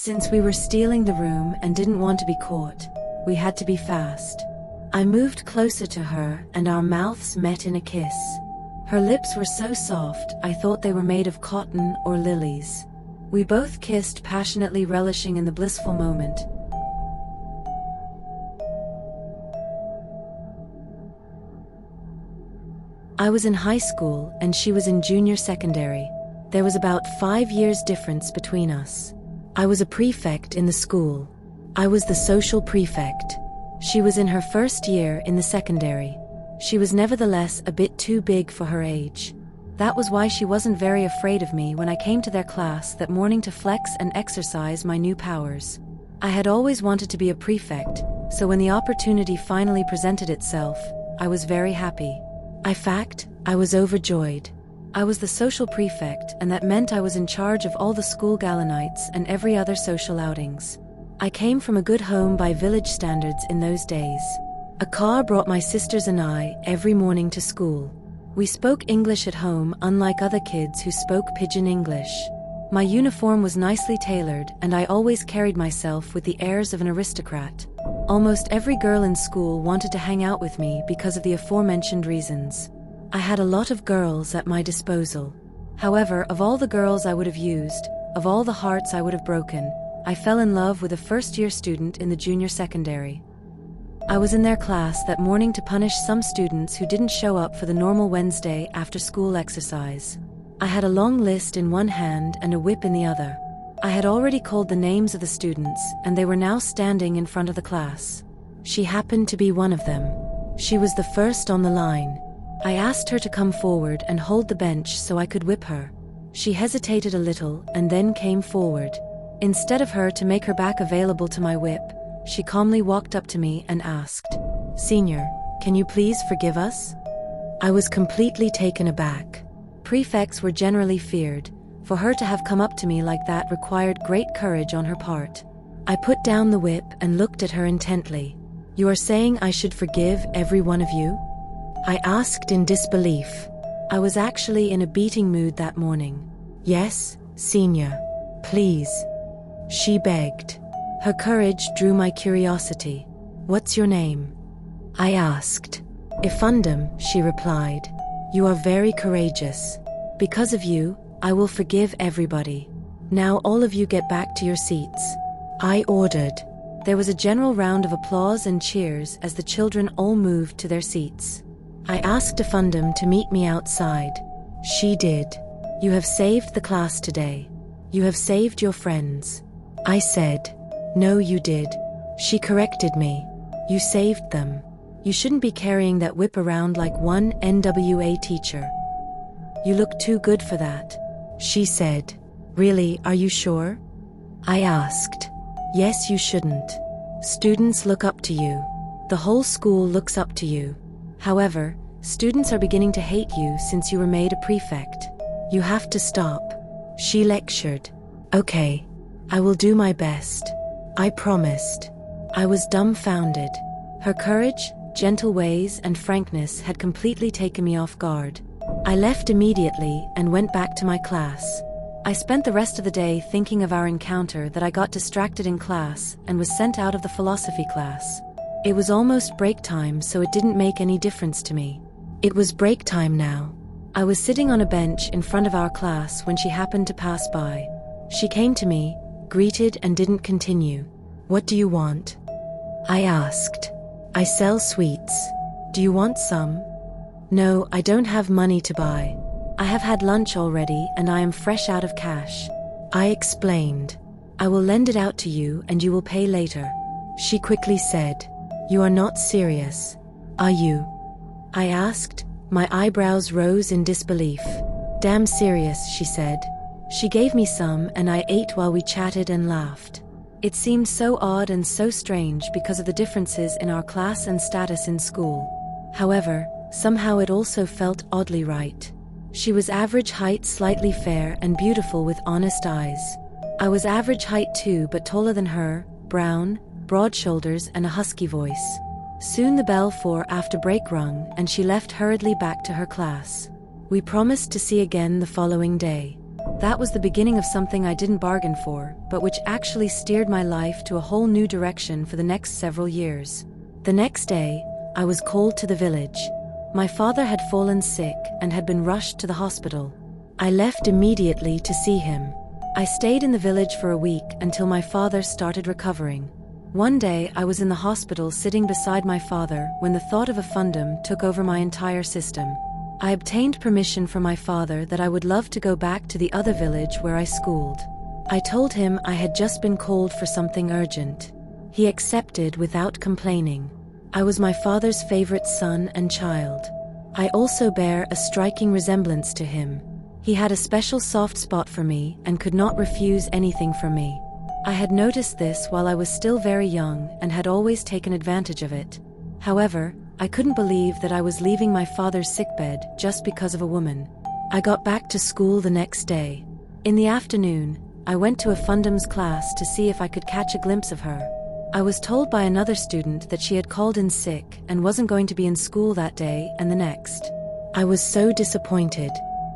Since we were stealing the room and didn't want to be caught, we had to be fast. I moved closer to her and our mouths met in a kiss. Her lips were so soft, I thought they were made of cotton or lilies. We both kissed passionately, relishing in the blissful moment. I was in high school and she was in junior secondary. There was about 5 years difference between us. I was a prefect in the school. I was the social prefect. She was in her first year in the secondary. She was nevertheless a bit too big for her age. That was why she wasn't very afraid of me when I came to their class that morning to flex and exercise my new powers. I had always wanted to be a prefect, so when the opportunity finally presented itself, I was very happy. In fact, I was overjoyed. I was the social prefect, and that meant I was in charge of all the school gala nights and every other social outings. I came from a good home by village standards in those days. A car brought my sisters and I every morning to school. We spoke English at home, unlike other kids who spoke pidgin English. My uniform was nicely tailored, and I always carried myself with the airs of an aristocrat. Almost every girl in school wanted to hang out with me because of the aforementioned reasons. I had a lot of girls at my disposal. However, of all the girls I would have used, of all the hearts I would have broken, I fell in love with a first-year student in the junior secondary. I was in their class that morning to punish some students who didn't show up for the normal Wednesday after-school exercise. I had a long list in one hand and a whip in the other. I had already called the names of the students, and they were now standing in front of the class. She happened to be one of them. She was the first on the line. I asked her to come forward and hold the bench so I could whip her. She hesitated a little and then came forward. Instead of her to make her back available to my whip, she calmly walked up to me and asked, "Senior, can you please forgive us?" I was completely taken aback. Prefects were generally feared. For her to have come up to me like that required great courage on her part. I put down the whip and looked at her intently. "You are saying I should forgive every one of you?" I asked in disbelief. I was actually in a beating mood that morning. "Yes, Senior. Please," she begged. Her courage drew my curiosity. "What's your name?" I asked. "Ifundum," she replied. "You are very courageous. Because of you, I will forgive everybody. Now all of you get back to your seats," I ordered. There was a general round of applause and cheers as the children all moved to their seats. I asked Ifundum to meet me outside. She did. "You have saved the class today. You have saved your friends." I said. "No, you did." She corrected me. "You saved them. You shouldn't be carrying that whip around like one NWA teacher. You look too good for that," she said. "Really, are you sure?" I asked. "Yes, you shouldn't. Students look up to you. The whole school looks up to you. However, students are beginning to hate you since you were made a prefect. You have to stop," she lectured. "Okay. I will do my best," I promised. I was dumbfounded. Her courage, gentle ways, and frankness had completely taken me off guard. I left immediately and went back to my class. I spent the rest of the day thinking of our encounter that I got distracted in class and was sent out of the philosophy class. It was almost break time, so it didn't make any difference to me. It was break time now. I was sitting on a bench in front of our class when she happened to pass by. She came to me, greeted, and didn't continue. "What do you want?" I asked. "I sell sweets. Do you want some?" "No, I don't have money to buy. I have had lunch already and I am fresh out of cash," I explained. "I will lend it out to you and you will pay later," she quickly said. "You are not serious, are you?" I asked. My eyebrows rose in disbelief. "Damn serious," she said. She gave me some and I ate while we chatted and laughed. It seemed so odd and so strange because of the differences in our class and status in school. However, somehow it also felt oddly right. She was average height, slightly fair, and beautiful with honest eyes. I was average height too, but taller than her, brown, broad shoulders, and a husky voice. Soon the bell for after break rung and she left hurriedly back to her class. We promised to see again the following day. That was the beginning of something I didn't bargain for, but which actually steered my life to a whole new direction for the next several years. The next day, I was called to the village. My father had fallen sick and had been rushed to the hospital. I left immediately to see him. I stayed in the village for a week until my father started recovering. One day I was in the hospital sitting beside my father when the thought of a fundum took over my entire system. I obtained permission from my father that I would love to go back to the other village where I schooled. I told him I had just been called for something urgent. He accepted without complaining. I was my father's favorite son and child. I also bear a striking resemblance to him. He had a special soft spot for me and could not refuse anything from me. I had noticed this while I was still very young and had always taken advantage of it. However, I couldn't believe that I was leaving my father's sickbed just because of a woman. I got back to school the next day. In the afternoon, I went to a fundums class to see if I could catch a glimpse of her. I was told by another student that she had called in sick and wasn't going to be in school that day and the next. I was so disappointed.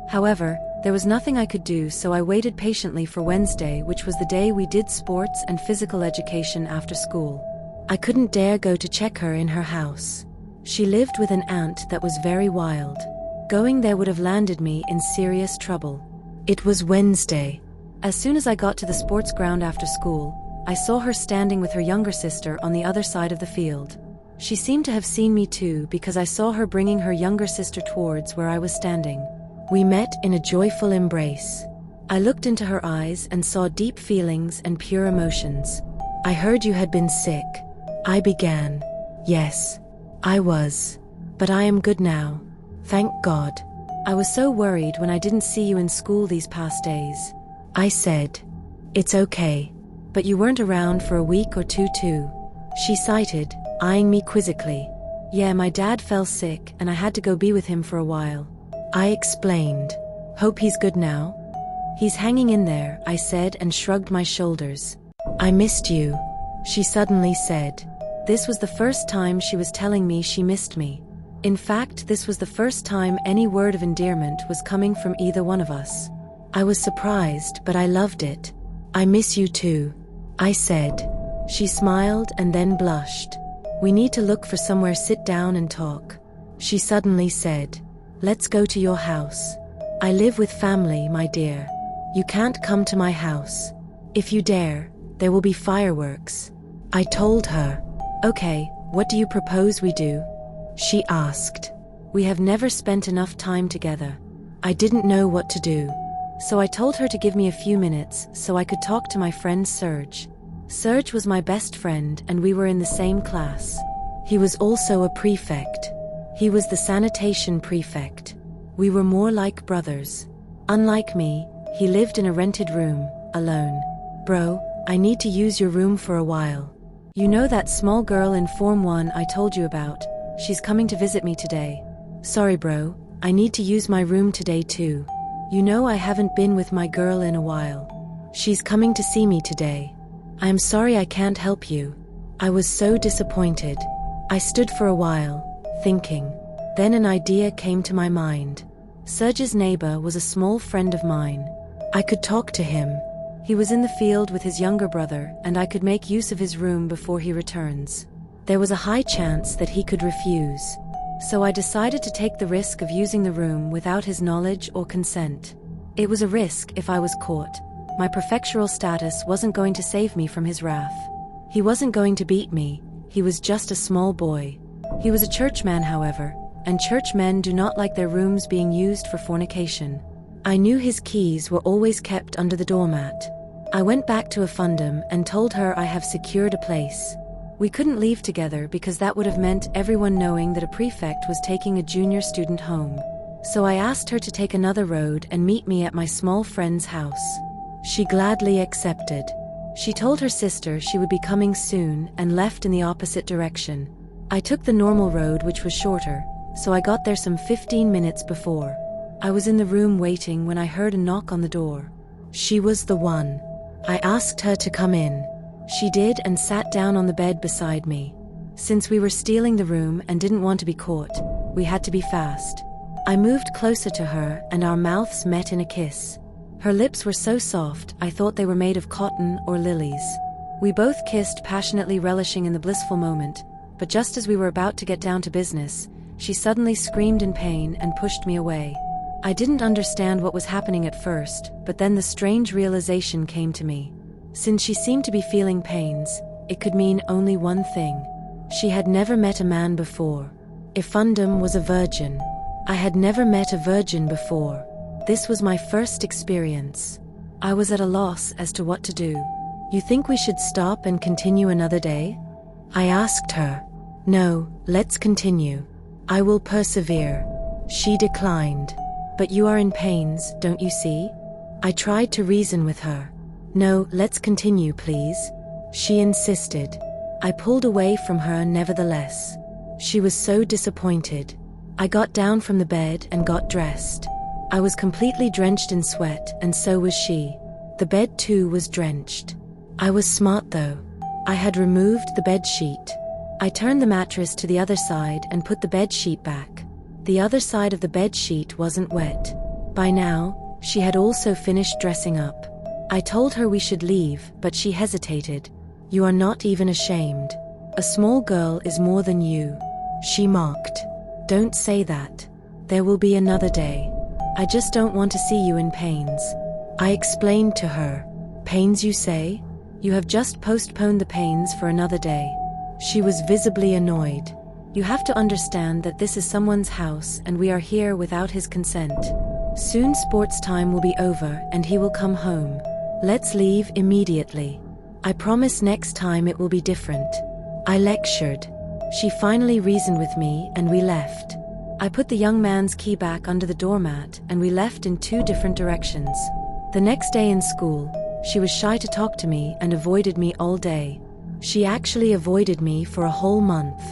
However, there was nothing I could do, so I waited patiently for Wednesday, which was the day we did sports and physical education after school. I couldn't dare go to check her in her house. She lived with an aunt that was very wild. Going there would have landed me in serious trouble. It was Wednesday. As soon as I got to the sports ground after school, I saw her standing with her younger sister on the other side of the field. She seemed to have seen me too, because I saw her bringing her younger sister towards where I was standing. We met in a joyful embrace. I looked into her eyes and saw deep feelings and pure emotions. I heard you had been sick. I began. Yes, I was. But I am good now. Thank God. I was so worried when I didn't see you in school these past days. I said. It's okay. But you weren't around for a week or two too. She cited, eyeing me quizzically. Yeah, my dad fell sick and I had to go be with him for a while. I explained. Hope he's good now? He's hanging in there, I said and shrugged my shoulders. I missed you, she suddenly said. This was the first time she was telling me she missed me. In fact, this was the first time any word of endearment was coming from either one of us. I was surprised, but I loved it. I miss you too, I said. She smiled and then blushed. We need to look for somewhere, sit down and talk. She suddenly said. Let's go to your house. I live with family, my dear. You can't come to my house. If you dare, there will be fireworks. I told her. Okay, what do you propose we do? She asked. We have never spent enough time together. I didn't know what to do. So I told her to give me a few minutes so I could talk to my friend Serge. Serge was my best friend and we were in the same class. He was also a prefect. He was the sanitation prefect. We were more like brothers. Unlike me, he lived in a rented room, alone. Bro, I need to use your room for a while. You know that small girl in Form 1 I told you about? She's coming to visit me today. Sorry bro, I need to use my room today too. You know I haven't been with my girl in a while. She's coming to see me today. I am sorry I can't help you. I was so disappointed. I stood for a while, thinking. Then an idea came to my mind. Serge's neighbor was a small friend of mine. I could talk to him. He was in the field with his younger brother, and I could make use of his room before he returns. There was a high chance that he could refuse. So I decided to take the risk of using the room without his knowledge or consent. It was a risk if I was caught. My prefectural status wasn't going to save me from his wrath. He wasn't going to beat me, he was just a small boy. He was a churchman, however, and churchmen do not like their rooms being used for fornication. I knew his keys were always kept under the doormat. I went back to a fundum and told her I have secured a place. We couldn't leave together because that would have meant everyone knowing that a prefect was taking a junior student home. So I asked her to take another road and meet me at my small friend's house. She gladly accepted. She told her sister she would be coming soon and left in the opposite direction. I took the normal road, which was shorter, so I got there some 15 minutes before. I was in the room waiting when I heard a knock on the door. She was the one. I asked her to come in. She did and sat down on the bed beside me. Since we were stealing the room and didn't want to be caught, we had to be fast. I moved closer to her and our mouths met in a kiss. Her lips were so soft, I thought they were made of cotton or lilies. We both kissed, passionately relishing in the blissful moment, but just as we were about to get down to business, she suddenly screamed in pain and pushed me away. I didn't understand what was happening at first, but then the strange realization came to me. Since she seemed to be feeling pains, it could mean only one thing. She had never met a man before. Ifundum was a virgin. I had never met a virgin before. This was my first experience. I was at a loss as to what to do. "You think we should stop and continue another day?" I asked her. "No, let's continue. I will persevere." She declined. "But you are in pains, don't you see?" I tried to reason with her. "No, let's continue, please." She insisted. I pulled away from her nevertheless. She was so disappointed. I got down from the bed and got dressed. I was completely drenched in sweat, and so was she. The bed too was drenched. I was smart though. I had removed the bed sheet. I turned the mattress to the other side and put the bed sheet back. The other side of the bed sheet wasn't wet. By now, she had also finished dressing up. I told her we should leave, but she hesitated. "You are not even ashamed. A small girl is more than you," she mocked. "Don't say that. There will be another day. I just don't want to see you in pains." I explained to her. "Pains, you say? You have just postponed the pains for another day." She was visibly annoyed. "You have to understand that this is someone's house and we are here without his consent. Soon sports time will be over and he will come home. Let's leave immediately. I promise next time it will be different." I lectured. She finally reasoned with me and we left. I put the young man's key back under the doormat and we left in two different directions. The next day in school, she was shy to talk to me and avoided me all day. She actually avoided me for a whole month.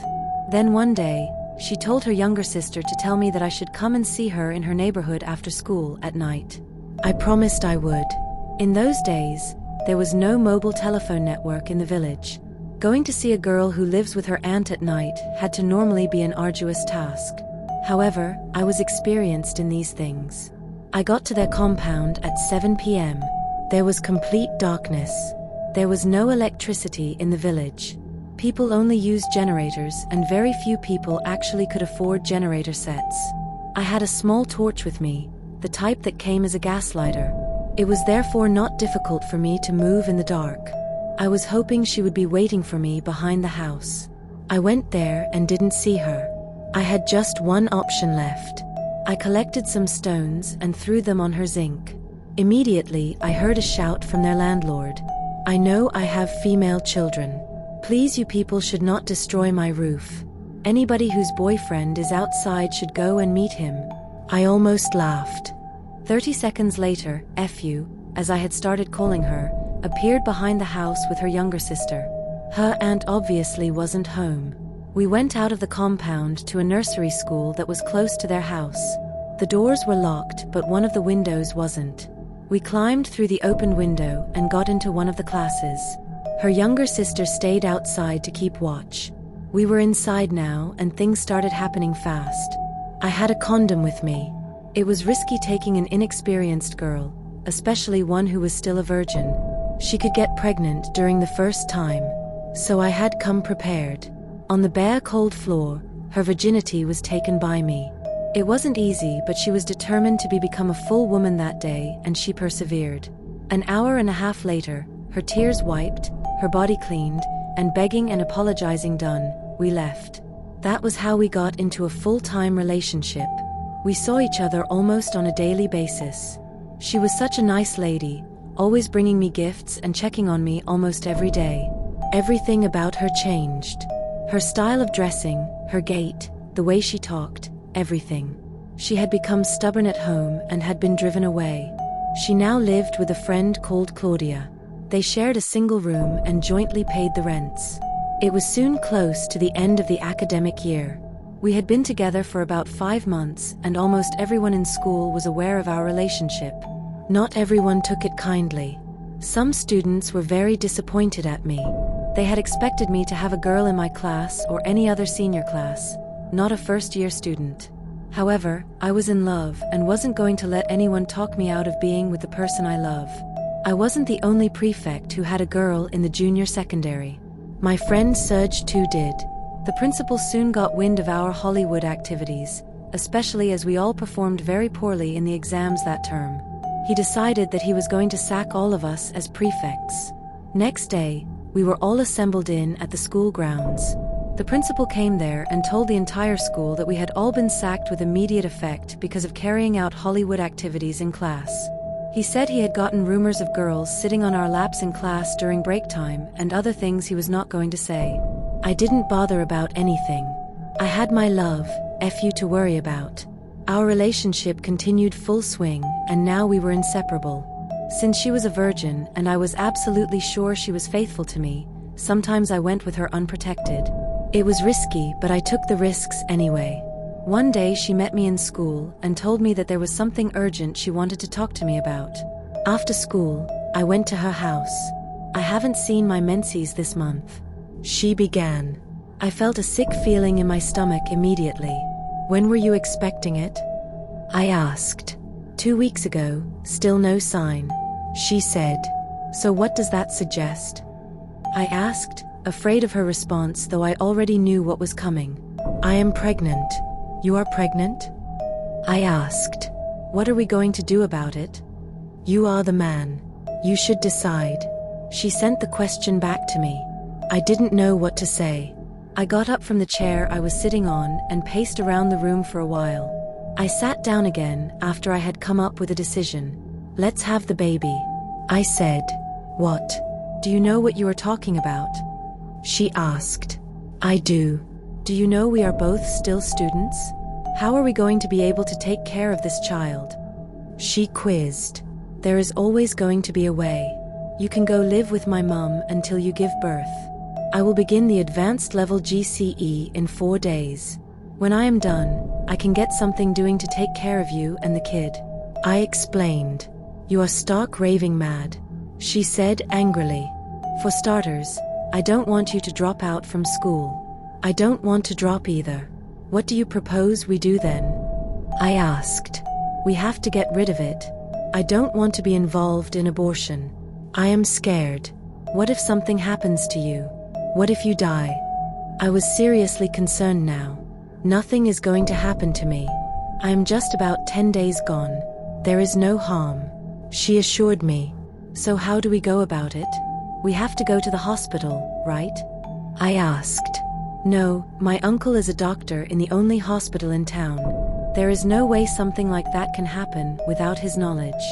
Then one day, she told her younger sister to tell me that I should come and see her in her neighborhood after school at night. I promised I would. In those days, there was no mobile telephone network in the village. Going to see a girl who lives with her aunt at night had to normally be an arduous task. However, I was experienced in these things. I got to their compound at 7 p.m. There was complete darkness. There was no electricity in the village. People only used generators and very few people actually could afford generator sets. I had a small torch with me, the type that came as a gas lighter. It was therefore not difficult for me to move in the dark. I was hoping she would be waiting for me behind the house. I went there and didn't see her. I had just one option left. I collected some stones and threw them on her zinc. Immediately, I heard a shout from their landlord. "I know I have female children. Please, you people should not destroy my roof. Anybody whose boyfriend is outside should go and meet him." I almost laughed. 30 seconds later, Fu, as I had started calling her, appeared behind the house with her younger sister. Her aunt obviously wasn't home. We went out of the compound to a nursery school that was close to their house. The doors were locked, but one of the windows wasn't. We climbed through the open window and got into one of the classes. Her younger sister stayed outside to keep watch. We were inside now and things started happening fast. I had a condom with me. It was risky taking an inexperienced girl, especially one who was still a virgin. She could get pregnant during the first time. So I had come prepared. On the bare cold floor, her virginity was taken by me. It wasn't easy, but she was determined to become a full woman that day, and she persevered. An hour and a half later, her tears wiped, her body cleaned, and begging and apologizing done, we left. That was how we got into a full-time relationship. We saw each other almost on a daily basis. She was such a nice lady, always bringing me gifts and checking on me almost every day. Everything about her changed. Her style of dressing, her gait, the way she talked, everything. She had become stubborn at home and had been driven away. She now lived with a friend called Claudia. They shared a single room and jointly paid the rents. It was soon close to the end of the academic year. We had been together for about 5 months, and almost everyone in school was aware of our relationship. Not everyone took it kindly. Some students were very disappointed at me. They had expected me to have a girl in my class or any other senior class, not a first-year student. However, I was in love and wasn't going to let anyone talk me out of being with the person I love. I wasn't the only prefect who had a girl in the junior secondary. My friend Serge too did. The principal soon got wind of our Hollywood activities, especially as we all performed very poorly in the exams that term. He decided that he was going to sack all of us as prefects. Next day, we were all assembled in at the school grounds. The principal came there and told the entire school that we had all been sacked with immediate effect because of carrying out Hollywood activities in class. He said he had gotten rumors of girls sitting on our laps in class during break time and other things he was not going to say. I didn't bother about anything. I had my love, F you, to worry about. Our relationship continued full swing, and now we were inseparable. Since she was a virgin and I was absolutely sure she was faithful to me, sometimes I went with her unprotected. It was risky, but I took the risks anyway. One day she met me in school and told me that there was something urgent she wanted to talk to me about. After school, I went to her house. I haven't seen my menses this month, she began. I felt a sick feeling in my stomach immediately. When were you expecting it? I asked. 2 weeks ago, still no sign, she said. So what does that suggest? I asked, afraid of her response, though I already knew what was coming. I am pregnant. You are pregnant? I asked. What are we going to do about it? You are the man. You should decide. She sent the question back to me. I didn't know what to say. I got up from the chair I was sitting on and paced around the room for a while. I sat down again after I had come up with a decision. Let's have the baby, I said. What? Do you know what you are talking about? She asked. I do. Do you know we are both still students? How are we going to be able to take care of this child? She quizzed. There is always going to be a way. You can go live with my mum until you give birth. I will begin the advanced level GCE in 4 days. When I am done, I can get something doing to take care of you and the kid. I explained. You are stark raving mad, she said angrily. For starters, I don't want you to drop out from school. I don't want to drop either. What do you propose we do then? I asked. We have to get rid of it. I don't want to be involved in abortion. I am scared. What if something happens to you? What if you die? I was seriously concerned now. Nothing is going to happen to me. I am just about 10 days gone. There is no harm, she assured me. So how do we go about it? We have to go to the hospital, right? I asked. No, my uncle is a doctor in the only hospital in town. There is no way something like that can happen without his knowledge.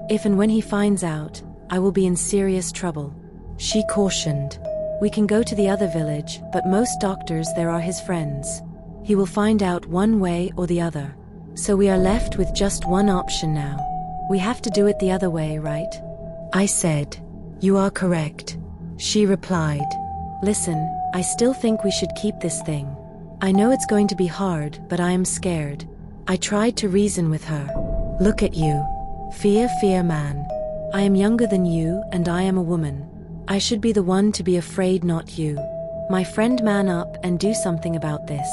If and when he finds out, I will be in serious trouble, she cautioned. We can go to the other village, but most doctors there are his friends. He will find out one way or the other. So we are left with just one option now. We have to do it the other way, right? I said. You are correct, she replied. Listen, I still think we should keep this thing. I know it's going to be hard, but I am scared. I tried to reason with her. Look at you. Fear man. I am younger than you and I am a woman. I should be the one to be afraid, not you. My friend, man up and do something about this.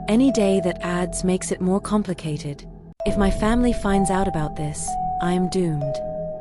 Any day that adds makes it more complicated. If my family finds out about this, I am doomed.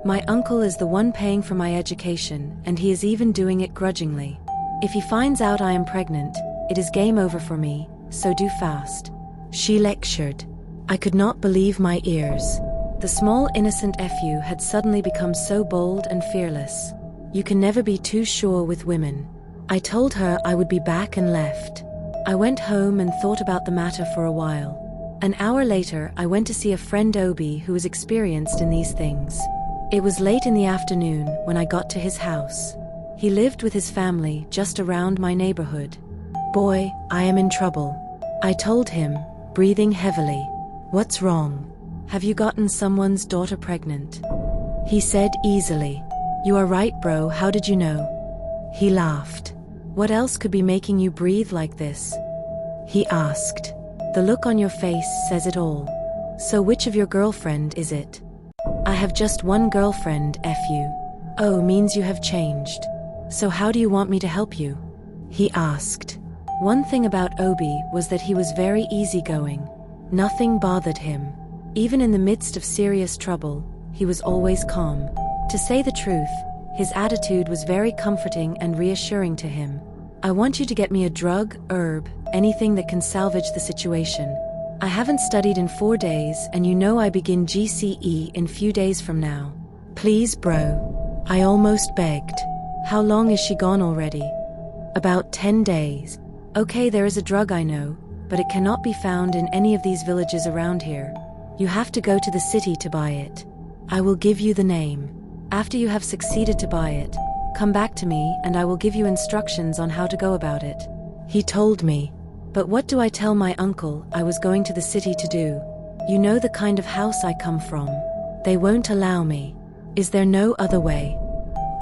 My uncle is the one paying for my education, and he is even doing it grudgingly. If he finds out I am pregnant, it is game over for me, so do fast, she lectured. I could not believe my ears. The small innocent Fu had suddenly become so bold and fearless. You can never be too sure with women. I told her I would be back and left. I went home and thought about the matter for a while. An hour later, I went to see a friend Obi who was experienced in these things. It was late in the afternoon when I got to his house. He lived with his family just around my neighborhood. Boy, I am in trouble, I told him, breathing heavily. What's wrong? Have you gotten someone's daughter pregnant? He said easily. You are right, bro, how did you know? He laughed. What else could be making you breathe like this? He asked. The look on your face says it all. So which of your girlfriend is it? I have just one girlfriend, Fu. Oh, means you have changed. So how do you want me to help you? He asked. One thing about Obi was that he was very easygoing. Nothing bothered him. Even in the midst of serious trouble, he was always calm. To say the truth, his attitude was very comforting and reassuring to him. I want you to get me a drug, herb, anything that can salvage the situation. I haven't studied in 4 days and you know I begin GCE in few days from now. Please, bro. I almost begged. How long is she gone already? About 10 days. Okay, there is a drug I know, but it cannot be found in any of these villages around here. You have to go to the city to buy it. I will give you the name. After you have succeeded to buy it, come back to me and I will give you instructions on how to go about it. He told me. But what do I tell my uncle I was going to the city to do? You know the kind of house I come from. They won't allow me. Is there no other way?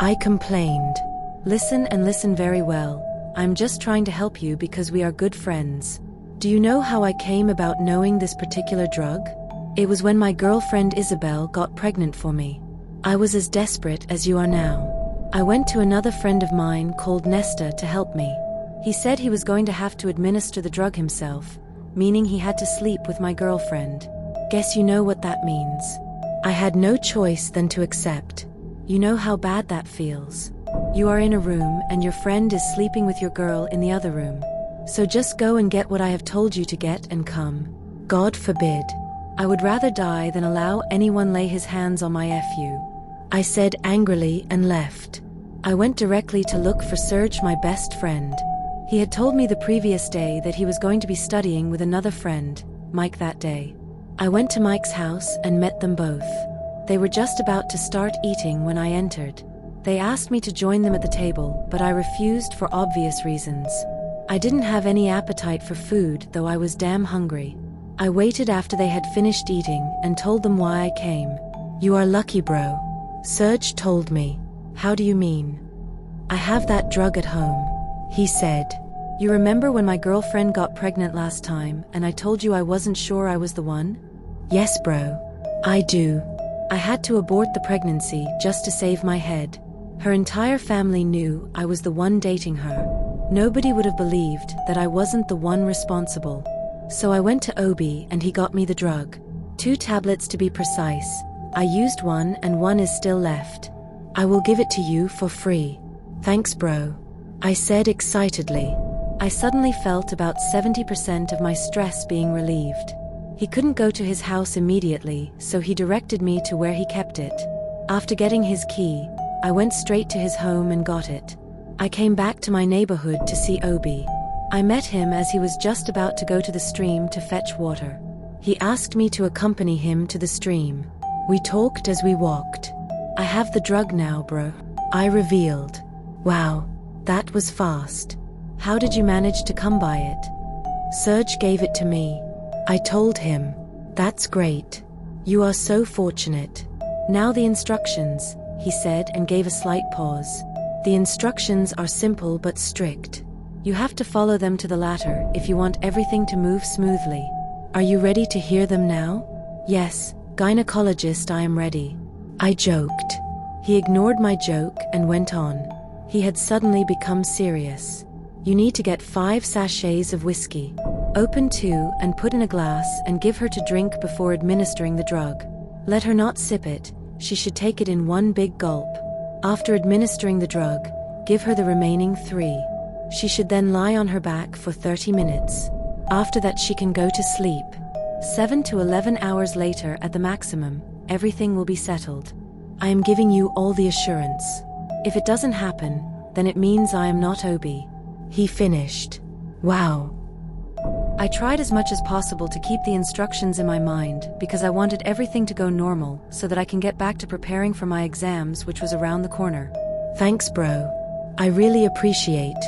I complained. Listen and listen very well. I'm just trying to help you because we are good friends. Do you know how I came about knowing this particular drug? It was when my girlfriend Isabel got pregnant for me. I was as desperate as you are now. I went to another friend of mine called Nesta to help me. He said he was going to have to administer the drug himself, meaning he had to sleep with my girlfriend. Guess you know what that means. I had no choice than to accept. You know how bad that feels. You are in a room and your friend is sleeping with your girl in the other room. So just go and get what I have told you to get and come. God forbid. I would rather die than allow anyone lay his hands on my FU. I said angrily and left. I went directly to look for Serge, my best friend. He had told me the previous day that he was going to be studying with another friend, Mike, that day. I went to Mike's house and met them both. They were just about to start eating when I entered. They asked me to join them at the table, but I refused for obvious reasons. I didn't have any appetite for food, though I was damn hungry. I waited after they had finished eating and told them why I came. You are lucky, bro. Serge told me. How do you mean? I have that drug at home. He said. You remember when my girlfriend got pregnant last time and I told you I wasn't sure I was the one? Yes, bro. I do. I had to abort the pregnancy just to save my head. Her entire family knew I was the one dating her. Nobody would have believed that I wasn't the one responsible. So I went to Obi and he got me the drug. 2 tablets to be precise. I used one and one is still left. I will give it to you for free. Thanks, bro. I said excitedly. I suddenly felt about 70% of my stress being relieved. He couldn't go to his house immediately, so he directed me to where he kept it. After getting his key, I went straight to his home and got it. I came back to my neighborhood to see Obi. I met him as he was just about to go to the stream to fetch water. He asked me to accompany him to the stream. We talked as we walked. I have the drug now, bro. I revealed. Wow. That was fast. How did you manage to come by it? Serge gave it to me. I told him. That's great. You are so fortunate. Now the instructions, he said and gave a slight pause. The instructions are simple but strict. You have to follow them to the latter if you want everything to move smoothly. Are you ready to hear them now? Yes, gynecologist, I am ready. I joked. He ignored my joke and went on. He had suddenly become serious. You need to get 5 sachets of whiskey. Open 2 and put in a glass and give her to drink before administering the drug. Let her not sip it, she should take it in 1 big gulp. After administering the drug, give her the remaining 3. She should then lie on her back for 30 minutes. After that she can go to sleep. 7 to 11 hours later at the maximum, everything will be settled. I am giving you all the assurance. If it doesn't happen, then it means I am not Obi. He finished. Wow. I tried as much as possible to keep the instructions in my mind because I wanted everything to go normal so that I can get back to preparing for my exams, which was around the corner. Thanks, bro. I really appreciate.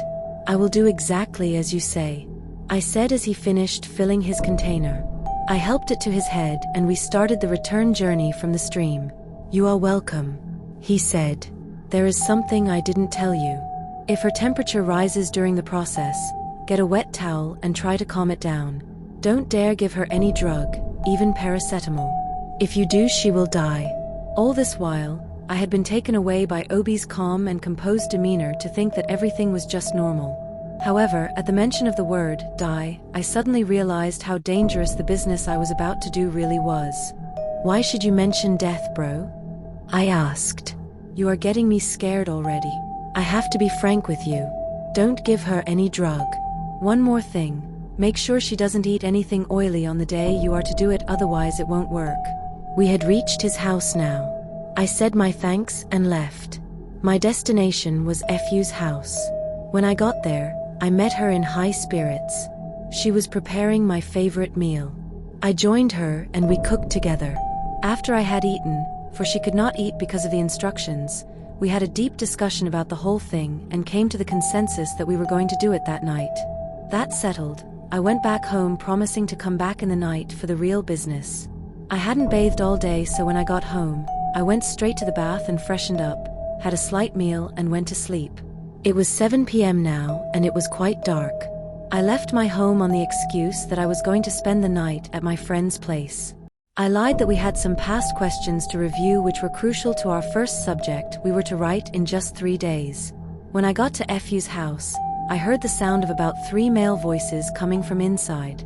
I will do exactly as you say, I said as he finished filling his container. I helped it to his head and we started the return journey from the stream. You are welcome, he said. There is something I didn't tell you. If her temperature rises during the process, get a wet towel and try to calm it down. Don't dare give her any drug, even paracetamol. If you do, she will die. All this while, I had been taken away by Obi's calm and composed demeanor to think that everything was just normal. However, at the mention of the word, die, I suddenly realized how dangerous the business I was about to do really was. Why should you mention death, bro? I asked. You are getting me scared already. I have to be frank with you. Don't give her any drug. One more thing. Make sure she doesn't eat anything oily on the day you are to do it, otherwise it won't work. We had reached his house now. I said my thanks and left. My destination was Fu's house. When I got there, I met her in high spirits. She was preparing my favorite meal. I joined her and we cooked together. After I had eaten, for she could not eat because of the instructions, we had a deep discussion about the whole thing and came to the consensus that we were going to do it that night. That settled, I went back home promising to come back in the night for the real business. I hadn't bathed all day, so when I got home, I went straight to the bath and freshened up, had a slight meal and went to sleep. It was 7 p.m. now, and it was quite dark. I left my home on the excuse that I was going to spend the night at my friend's place. I lied that we had some past questions to review which were crucial to our first subject we were to write in just 3 days. When I got to Fu's house, I heard the sound of about 3 male voices coming from inside.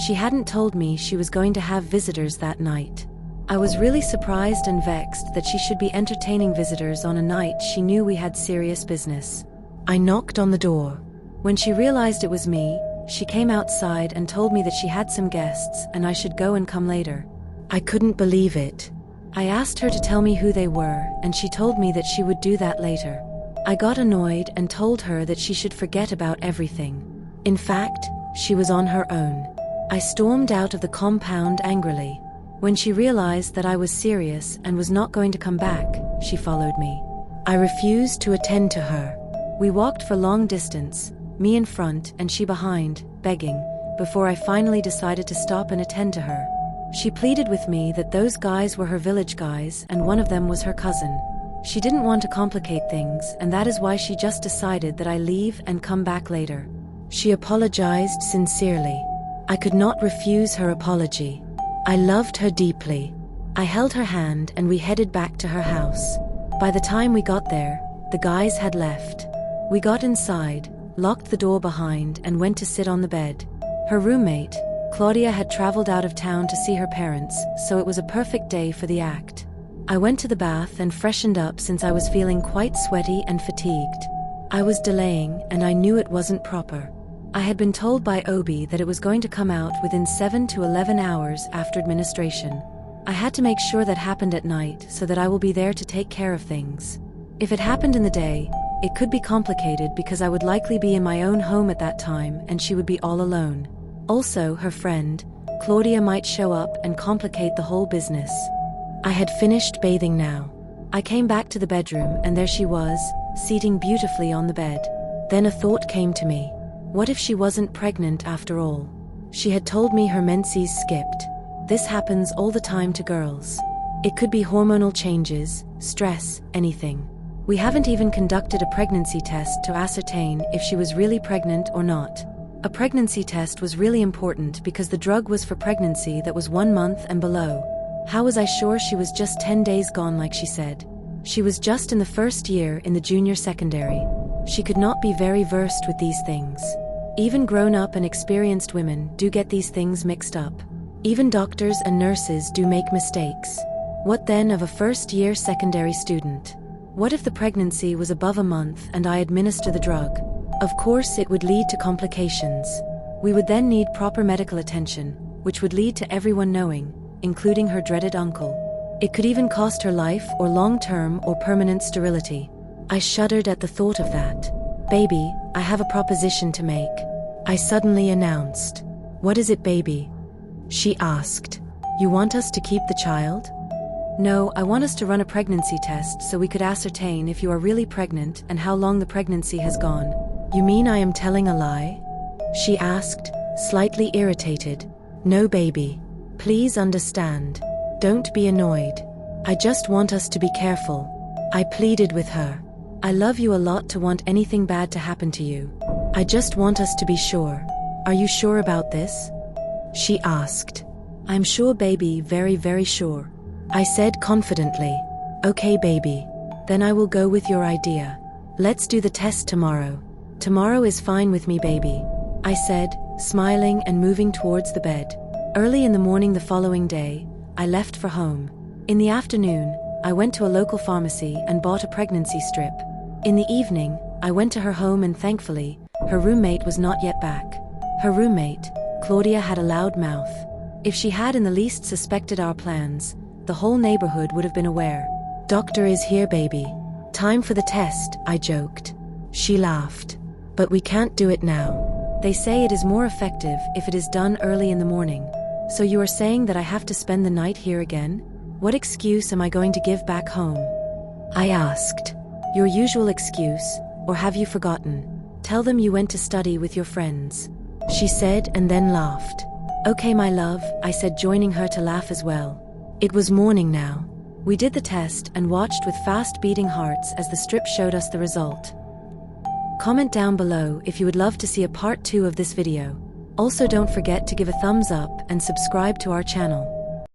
She hadn't told me she was going to have visitors that night. I was really surprised and vexed that she should be entertaining visitors on a night she knew we had serious business. I knocked on the door. When she realized it was me, she came outside and told me that she had some guests and I should go and come later. I couldn't believe it. I asked her to tell me who they were, and she told me that she would do that later. I got annoyed and told her that she should forget about everything. In fact, she was on her own. I stormed out of the compound angrily. When she realized that I was serious and was not going to come back, she followed me. I refused to attend to her. We walked for long distance, me in front and she behind, begging, before I finally decided to stop and attend to her. She pleaded with me that those guys were her village guys and one of them was her cousin. She didn't want to complicate things, and that is why she just decided that I leave and come back later. She apologized sincerely. I could not refuse her apology. I loved her deeply. I held her hand and we headed back to her house. By the time we got there, the guys had left. We got inside, locked the door behind and went to sit on the bed. Her roommate, Claudia, had traveled out of town to see her parents, so it was a perfect day for the act. I went to the bath and freshened up since I was feeling quite sweaty and fatigued. I was delaying and I knew it wasn't proper. I had been told by Obi that it was going to come out within 7 to 11 hours after administration. I had to make sure that happened at night so that I will be there to take care of things. If it happened in the day, it could be complicated because I would likely be in my own home at that time and she would be all alone. Also, her friend, Claudia, might show up and complicate the whole business. I had finished bathing now. I came back to the bedroom and there she was, seating beautifully on the bed. Then a thought came to me. What if she wasn't pregnant after all? She had told me her menses skipped. This happens all the time to girls. It could be hormonal changes, stress, anything. We haven't even conducted a pregnancy test to ascertain if she was really pregnant or not. A pregnancy test was really important because the drug was for pregnancy that was 1 month and below. How was I sure she was just 10 days gone like she said? She was just in the first year in the junior secondary. She could not be very versed with these things. Even grown-up and experienced women do get these things mixed up. Even doctors and nurses do make mistakes. What then of a first-year secondary student? What if the pregnancy was above a month and I administer the drug? Of course it would lead to complications. We would then need proper medical attention, which would lead to everyone knowing, including her dreaded uncle. It could even cost her life or long-term or permanent sterility. I shuddered at the thought of that. Baby, I have a proposition to make. I suddenly announced. What is it, baby? She asked. You want us to keep the child? No, I want us to run a pregnancy test so we could ascertain if you are really pregnant and how long the pregnancy has gone. You mean I am telling a lie? She asked, slightly irritated. No, baby. Please understand. Don't be annoyed. I just want us to be careful. I pleaded with her. I love you a lot to want anything bad to happen to you. I just want us to be sure. Are you sure about this? She asked. I'm sure, baby, very, very sure. I said confidently. Okay, baby. Then I will go with your idea. Let's do the test tomorrow. Tomorrow is fine with me, baby, I said, smiling and moving towards the bed. Early in the morning the following day, I left for home. In the afternoon, I went to a local pharmacy and bought a pregnancy strip. In the evening, I went to her home and thankfully, her roommate was not yet back. Her roommate, Claudia, had a loud mouth. If she had in the least suspected our plans, the whole neighborhood would have been aware. Doctor is here, baby. Time for the test, I joked. She laughed. But we can't do it now. They say it is more effective if it is done early in the morning. So you are saying that I have to spend the night here again? What excuse am I going to give back home? I asked. Your usual excuse, or have you forgotten? Tell them you went to study with your friends, she said and then laughed. Okay, my love, I said, joining her to laugh as well. It was morning now. We did the test and watched with fast beating hearts as the strip showed us the result. Comment down below if you would love to see a part 2 of this video. Also don't forget to give a thumbs up and subscribe to our channel.